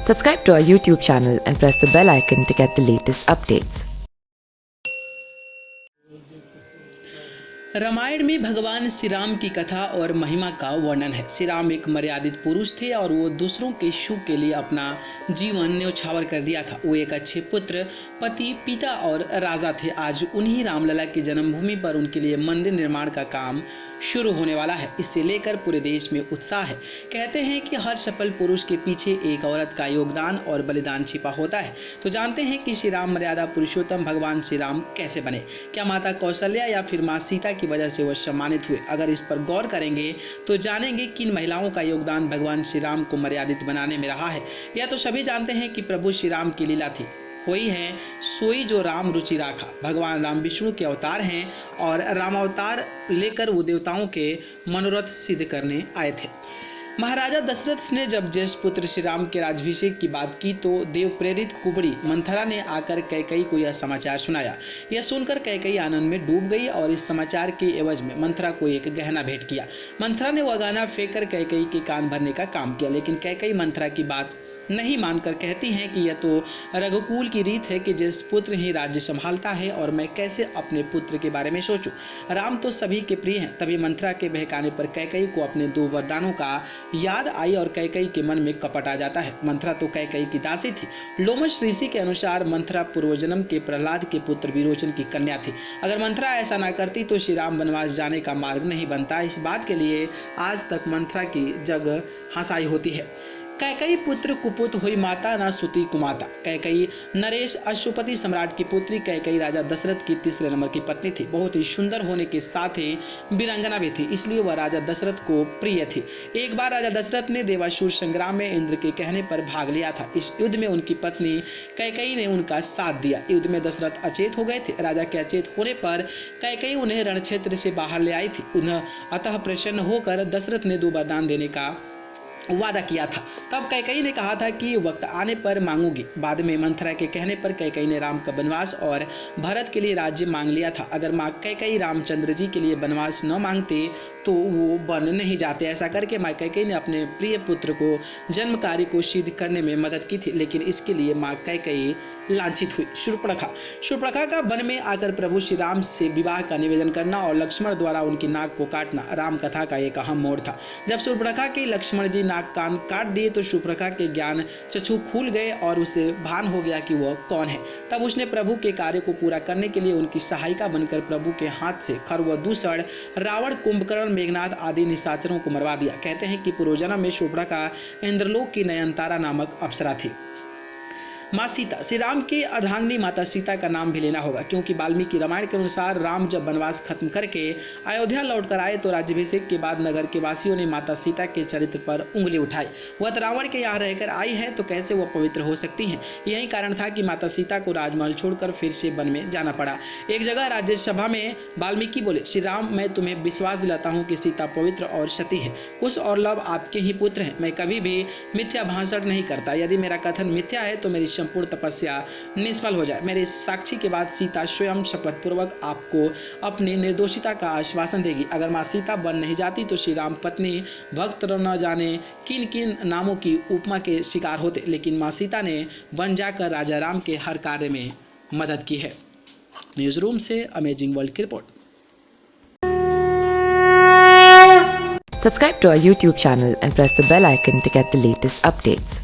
Subscribe to our YouTube channel and press the bell icon to get the latest updates. Ramayan में भगवान श्री राम की कथा और महिमा का वर्णन है। श्री राम एक मर्यादित पुरुष थे और वो दूसरों के सुख के लिए अपना जीवन न्यौछावर कर दिया था। वो एक अच्छे पुत्र, पति, पिता और राजा थे। आज उन्हीं रामलला की जन्मभूमि पर उनके लिए मंदिर निर्माण का काम शुरू होने वाला है। इससे लेकर पूरे देश में उत्साह है। कहते हैं कि हर सफल पुरुष के पीछे एक औरत का योगदान और बलिदान छिपा होता है। तो जानते हैं कि श्री राम मर्यादा पुरुषोत्तम भगवान श्री राम कैसे बने। क्या माता कौशल्या या फिर माँ सीता की वजह से वह सम्मानित हुए? अगर इस पर गौर करेंगे तो जानेंगे किन महिलाओं का योगदान भगवान श्री राम को मर्यादित बनाने में रहा है। यह तो सभी जानते हैं कि प्रभु श्री राम की लीला थी। वही है सोई जो राम रुचि राखा। भगवान राम विष्णु के अवतार हैं और रामावतार लेकर वो देवताओं के मनोरथ सिद्ध करने आए थे। महाराजा दशरथ ने जब ज्येष्ठ पुत्र श्री राम के राज्याभिषेक की बात की तो देव प्रेरित कुबड़ी मंथरा ने आकर कैकेयी को यह समाचार सुनाया। यह सुनकर कैकेयी आनंद में डूब गई और इस समाचार के एवज में मंथरा को एक गहना भेंट किया। मंथरा ने वह गहना फेंक कर कैकेयी के कान भरने का काम किया, लेकिन कैकेयी मंथरा की बात नहीं मानकर कहती हैं कि यह तो रघुकुल की रीत है कि जिस पुत्र ही राज्य संभालता है और मैं कैसे अपने पुत्र के बारे में सोचूं। राम तो सभी के प्रिय हैं। तभी मंथरा के बहकाने पर कैकेयी को अपने 2 वरदानों का याद आई और कैकेयी के मन में कपट आ जाता है। मंथरा तो कैकेयी की दासी थी। लोमश ऋषि के अनुसार मंथरा पूर्वजन्म के प्रहलाद के पुत्र विरोचन की कन्या थी। अगर मंथरा ऐसा न करती तो श्री राम वनवास जाने का मार्ग नहीं बनता। इस बात के लिए आज तक मंथरा की जग हंसाई होती है। कैकेयी पुत्र कुपुत हुई माता न सुती कुमाता। कैकेयी नरेश अश्वपति सम्राट की पुत्री। कैकेयी राजा दशरथ की 3रे नंबर की पत्नी थी। बहुत ही सुंदर होने के साथ ही वीरांगना भी थी, इसलिए वह राजा दशरथ को प्रिय थी। एक बार राजा दशरथ ने देवासुर संग्राम में इंद्र के कहने पर भाग लिया था। इस युद्ध में उनकी पत्नी कैकेयी ने उनका साथ दिया। युद्ध में दशरथ अचेत हो गए थे। राजा के अचेत होने पर कैकेयी उन्हें रण क्षेत्र से बाहर ले आई थी। उन्हें अतः प्रसन्न होकर दशरथ ने 2 वरदान देने का वादा किया था। तब कैकेयी ने कहा था कि वक्त आने पर मांगूंगी। बाद में मंथरा के कहने पर कैकेयी ने राम का वनवास और भरत के लिए राज्य मांग लिया था। अगर माँ कैकेयी रामचंद्र जी के लिए वनवास न मांगते तो वो वन नहीं जाते। ऐसा करके माँ कैकेयी ने अपने प्रिय पुत्र को जन्म कार्य को सिद्ध करने में मदद की थी, लेकिन इसके लिए माँ कैकेयी लांछित हुई। शूर्पणखा का वन में आकर प्रभु श्री राम से विवाह का निवेदन करना और लक्ष्मण द्वारा उनकी नाक को काटना राम कथा का एक अहम मोड़ था। जब शूर्पणखा के लक्ष्मण जी कान काट दिए तो शूर्पणखा के ज्ञान चक्षु खुल गए और उसे भान हो गया कि वह कौन है। तब उसने प्रभु के कार्य को पूरा करने के लिए उनकी सहायिका बनकर प्रभु के हाथ से खर व दूषण, रावण, कुंभकर्ण, मेघनाद आदि निशाचरों को मरवा दिया। कहते हैं कि पूर्वजन्म में शूर्पणखा इंद्रलोक की नयनतारा नामक अप्सरा थी। माँ सीता। श्री राम की अर्धांगिनी माता सीता का नाम भी लेना होगा, क्योंकि वाल्मीकि रामायण के अनुसार राम जब वनवास खत्म करके अयोध्या लौटकर आए तो राज्याभिषेक के बाद नगर के वासियों ने माता सीता के चरित्र पर उंगली उठाई। वह तो रावण के यहाँ रहकर आई है तो कैसे वह पवित्र हो सकती हैं। यही कारण था कि माता सीता को राजमहल छोड़कर फिर से वन में जाना पड़ा। एक जगह राज्यसभा में वाल्मीकि बोले, श्री राम, मैं तुम्हें विश्वास दिलाता हूँ कि सीता पवित्र और सती है। कुश और लव आपके ही पुत्र हैं। मैं कभी भी मिथ्या भाषण नहीं करता। यदि मेरा कथन मिथ्या है तो मेरी संपूर्ण तपस्या निष्फल हो जाए। मेरे साक्षी के बाद सीता स्वयं शपथ पूर्वक आपको अपनी निर्दोषिता का आश्वासन देगी। अगर माँ सीता वन नहीं जाती तो श्री राम पत्नी भक्त न जाने किन किन नामों की उपमा के शिकार होते, लेकिन माँ सीता ने वन जाकर राजा राम के हर कार्य में मदद की है। न्यूज रूम से अमेजिंग वर्ल्ड की report. Subscribe to our YouTube channel and press the bell icon to get the latest updates.